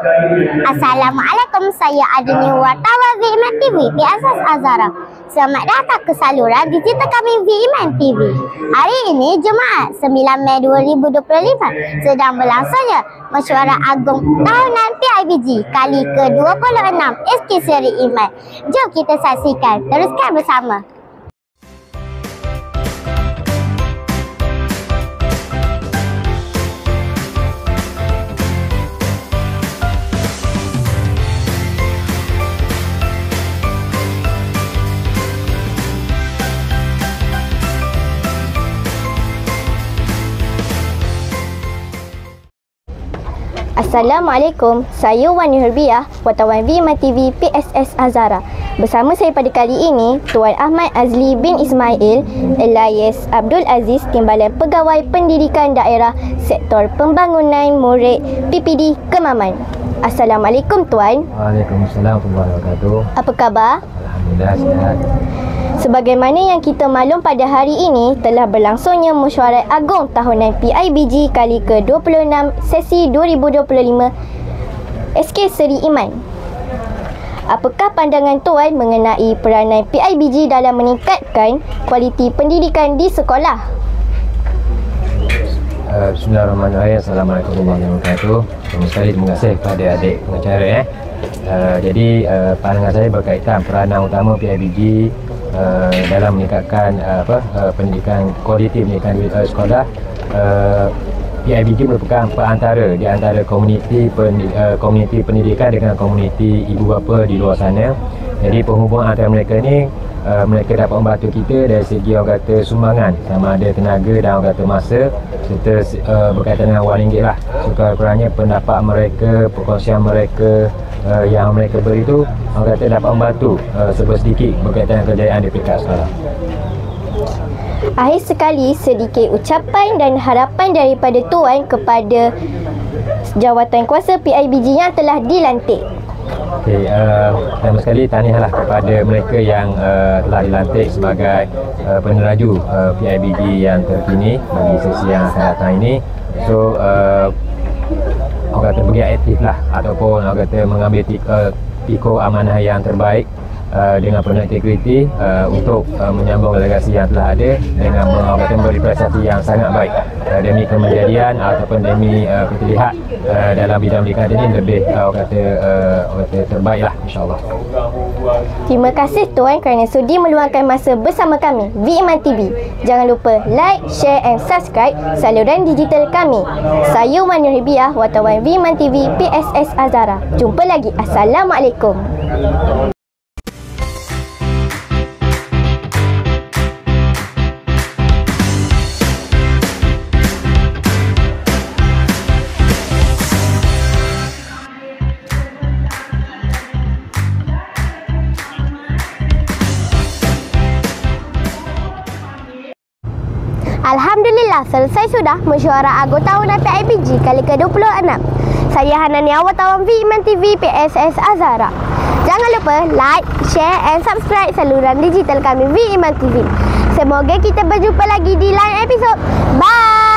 Assalamualaikum, saya Adini, wartawan VIMAN TV, PSS Azhara. Selamat datang ke saluran digital kami VIMAN TV. Hari ini Jumaat 9 Mei 2025 sedang berlangsungnya Mesyuarat Agung Tahunan PIBG kali ke-26 SK Seri Iman. Jom kita saksikan, teruskan bersama. Assalamualaikum, saya Wani Hurbiah, wartawan VIMAN TV PSS Azhara. Bersama saya pada kali ini, Tuan Ahmad Azli bin Ismail Elias Abdul Aziz, Timbalan Pegawai Pendidikan Daerah Sektor Pembangunan Murid PPD Kemaman. Assalamualaikum Tuan. Waalaikumsalam warahmatullahi wabarakatuh. Apa khabar? Alhamdulillah sihat. Sebagaimana yang kita maklum, pada hari ini telah berlangsungnya Mesyuarat Agung Tahunan PIBG kali ke-26 sesi 2025 SK Seri Iman. Apakah pandangan Tuan mengenai peranan PIBG dalam meningkatkan kualiti pendidikan di sekolah? Bismillahirrahmanirrahim. Assalamualaikum warahmatullahi wabarakatuh. Terima kasih kepada adik pengacara. Jadi pandangan saya berkaitan peranan utama PIBG dalam meningkatkan pendidikan, kualiti pendidikan di sekolah. PIBG merupakan perantara di antara komuniti pendidikan dengan komuniti ibu bapa di luar sana. Jadi penghubungan antara mereka ni, mereka dapat membantu kita dari segi orang kata sumbangan, sama ada tenaga dan orang kata masa, serta berkaitan dengan wang ringgit lah. Sekurang-kurangnya pendapat mereka, perkongsian mereka yang mereka beri itu, orang kata dapat membantu sedikit berkaitan dengan kejayaan di peringkat sekolah. Akhir sekali, sedikit ucapan dan harapan daripada Tuan kepada jawatan kuasa PIBG yang telah dilantik. Okey, pertama sekali tahniahlah kepada mereka yang telah dilantik sebagai peneraju PIBG yang terkini bagi sesi yang akan datang ini. So orang kata bergiat aktif lah, ataupun orang kata mengambil pikul amanah yang terbaik dengan penuh integriti untuk menyambung delegasi yang telah ada dengan memberi prestasi yang sangat baik demi kemandirian ataupun demi kita lihat dalam bidang pendidikan ini lebih orang kata terbaik lah, insyaAllah. Terima kasih Tuan kerana sudi meluangkan masa bersama kami VIMAN TV. Jangan lupa like, share and subscribe saluran digital kami. Saya Wani Hurbiah, wartawan VIMAN TV PSS Azhara. Jumpa lagi. Assalamualaikum. Alhamdulillah, selesai sudah Mesyuarat Agung Tahunan PIBG kali ke-26. Saya Hanania, wartawan VIMAN TV PSS Azhara. Jangan lupa like, share and subscribe saluran digital kami VIMAN TV. Semoga kita berjumpa lagi di lain episod. Bye!